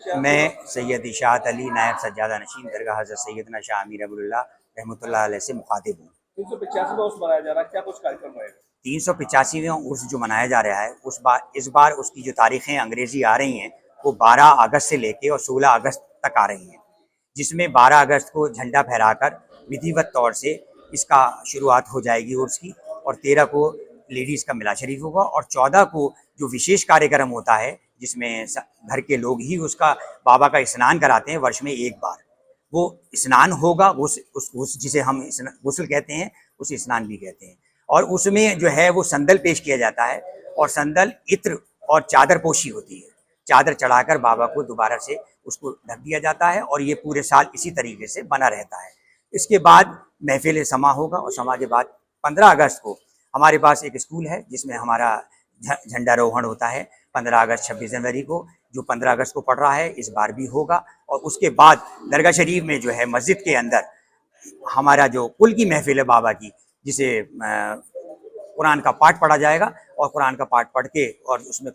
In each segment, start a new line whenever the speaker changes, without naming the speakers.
मैं सैयद इशाअत अली नायब सज्जादा नशीन दरगाह हज़रत सैयदना शाह अमीर अब्दुल्लाह रहमतुल्लाह अलैह से मुखातिब हूँ।
385वां उर्स मनाया जा रहा है, क्या कुछ कार्यक्रम रहेगा?
385वां उर्स जो मनाया जा रहा है इस बार उसकी जो तारीखें अंग्रेजी आ रही हैं वो 12 अगस्त से लेके और 16 अगस्त तक आ रही हैं, जिसमें 12 अगस्त को झंडा फहराकर विधिवत तौर से इसका शुरुआत हो जाएगी उर्स की, और 13 को लेडीज़ का मिलाद शरीफ होगा, और 14 को जो विशेष कार्यक्रम होता है जिसमें घर के लोग ही उसका बाबा का स्नान कराते हैं वर्ष में एक बार, वो स्नान होगा। उस जिसे हम गुस्ल कहते हैं उसे स्नान भी कहते हैं, और उसमें जो है वो संदल पेश किया जाता है, और संदल इत्र और चादर पोशी होती है। चादर चढ़ाकर बाबा को दोबारा से उसको ढक दिया जाता है, और ये पूरे साल इसी तरीके से बना रहता है। इसके बाद महफिल समा होगा, और समा के बाद 15 अगस्त को हमारे पास एक स्कूल है जिसमें हमारा झंडारोहण होता है 15 अगस्त 26 जनवरी को, जो 15 अगस्त को पड़ रहा है इस बार भी होगा। और उसके बाद दरगाह शरीफ में जो है मस्जिद के अंदर हमारा जो कुल की महफिल है बाबा की, जिसे कुरान का पाठ पढ़ा जाएगा, और कुरान का पाठ पढ़ के और उसमें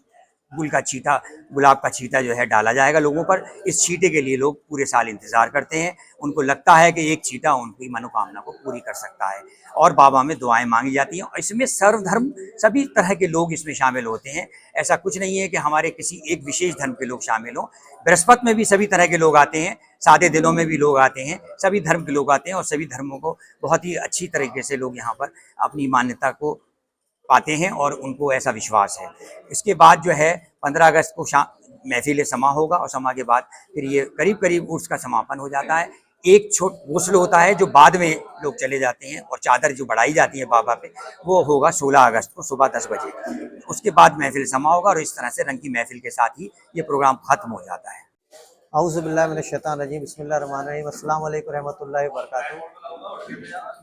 गुलाब का छींटा जो है डाला जाएगा लोगों पर। इस छींटे के लिए लोग पूरे साल इंतज़ार करते हैं, उनको लगता है कि एक छींटा उनकी मनोकामना को पूरी कर सकता है, और बाबा में दुआएं मांगी जाती हैं। इसमें सर्वधर्म सभी तरह के लोग इसमें शामिल होते हैं। ऐसा कुछ नहीं है कि हमारे किसी एक विशेष धर्म के लोग शामिल हों। बृहस्पति में भी सभी तरह के लोग आते हैं, सादे दिनों में भी लोग आते हैं, सभी धर्म के लोग आते हैं, और सभी धर्मों को बहुत ही अच्छी तरीके से लोग यहाँ पर अपनी मान्यता को पाते हैं, और उनको ऐसा विश्वास है। इसके बाद जो है 15 अगस्त को महफिल समा होगा, और समा के बाद फिर ये करीब करीब उर्स का समापन हो जाता है। एक गुस्ल होता है जो बाद में लोग चले जाते हैं, और चादर जो बढ़ाई जाती है बाबा पे वो होगा 16 अगस्त को सुबह 10 बजे। उसके बाद महफिल समा होगा, और इस तरह से रंग की महफिल के साथ ही ये प्रोग्राम ख़त्म हो जाता है।
औज़ुबिल्लाहि मिनश्शैतानिर्रजीम, बिस्मिल्लाहिर्रहमानिर्रहीम, अस्सलामु अलैकुम रहमतुल्लाहि व बरकातुहू।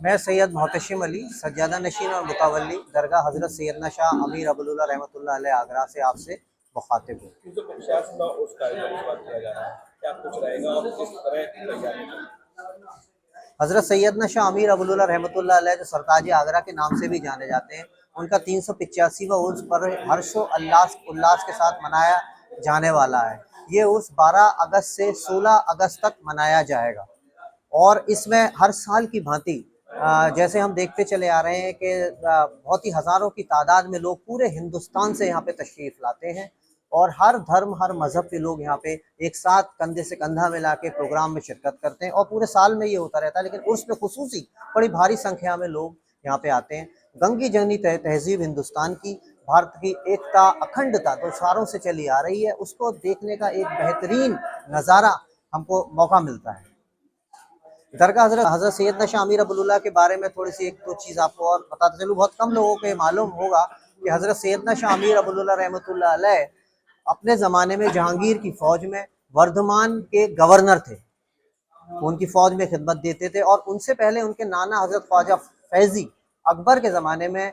मैं सैयद मोहतशिम अली सज्जादा नशीन और मुतवल्ली दरगाह हज़रत सैयदना शाह अमीर अब्दुल्लाह रहमतुल्लाह अलैह आगरा से आपसे मुखातिब हूँ।
385वां उर्स कार्यक्रम इस बार किया जा रहा है, क्या कुछ रहेगा और किस तरह की तैयारी?
हज़रत सैयदना शाह अमीर अब्दुल्लाह रहमतुल्लाह अलैह जो सरताज आगरा के नाम से भी जाने जाते हैं, उनका 385वां उर्स पर हर्षो उल्लास के साथ मनाया जाने वाला है। ये उर्स 12 अगस्त से 16 अगस्त तक मनाया जाएगा, और इसमें हर साल की भांति जैसे हम देखते चले आ रहे हैं कि बहुत ही हज़ारों की तादाद में लोग पूरे हिंदुस्तान से यहाँ पे तशरीफ़ लाते हैं, और हर धर्म हर मज़हब के लोग यहाँ पे एक साथ कंधे से कंधा मिला के प्रोग्राम में शिरकत करते हैं, और पूरे साल में ये होता रहता है। लेकिन उर्स में खुसूसी बड़ी भारी संख्या में लोग यहाँ पे आते हैं। गंगी जंगी तहजीब हिंदुस्तान की, भारत की एकता अखंडता जो सालों से चली आ रही है, उसको देखने का एक बेहतरीन नज़ारा हमको मौका मिलता है। दरगाह हज़रत सैयदना शाह अमीर अब्दुल्लाह के बारे में थोड़ी सी एक दो चीज़ आपको और बताते चलूँ। बहुत कम लोगों को मालूम होगा कि हज़रत सैयदना शाह अमीर अब्दुल्लाह रहमतुल्लाह अलैह अपने ज़माने में जहांगीर की फ़ौज में वर्धमान के गवर्नर थे। उनकी फ़ौज में खिदमत देते थे, और उनसे पहले उनके नाना हज़रत ख्वाजा फैज़ी अकबर के ज़माने में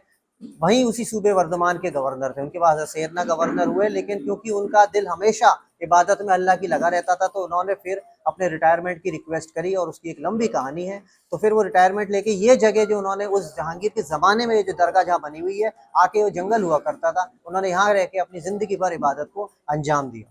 वहीं उसी सूबे वर्धमान के गवर्नर थे। उनके बाद सैयदना गवर्नर हुए, लेकिन क्योंकि उनका दिल हमेशा इबादत में अल्लाह की लगा रहता था, तो उन्होंने फिर अपने रिटायरमेंट की रिक्वेस्ट करी, और उसकी एक लंबी कहानी है। तो फिर वो रिटायरमेंट लेके ये जगह जो उन्होंने उस जहांगीर के ज़माने में जो दरगाह जहाँ बनी हुई है, आके वो जंगल हुआ करता था, उन्होंने यहाँ रह के अपनी ज़िंदगी भर इबादत को अंजाम दिया।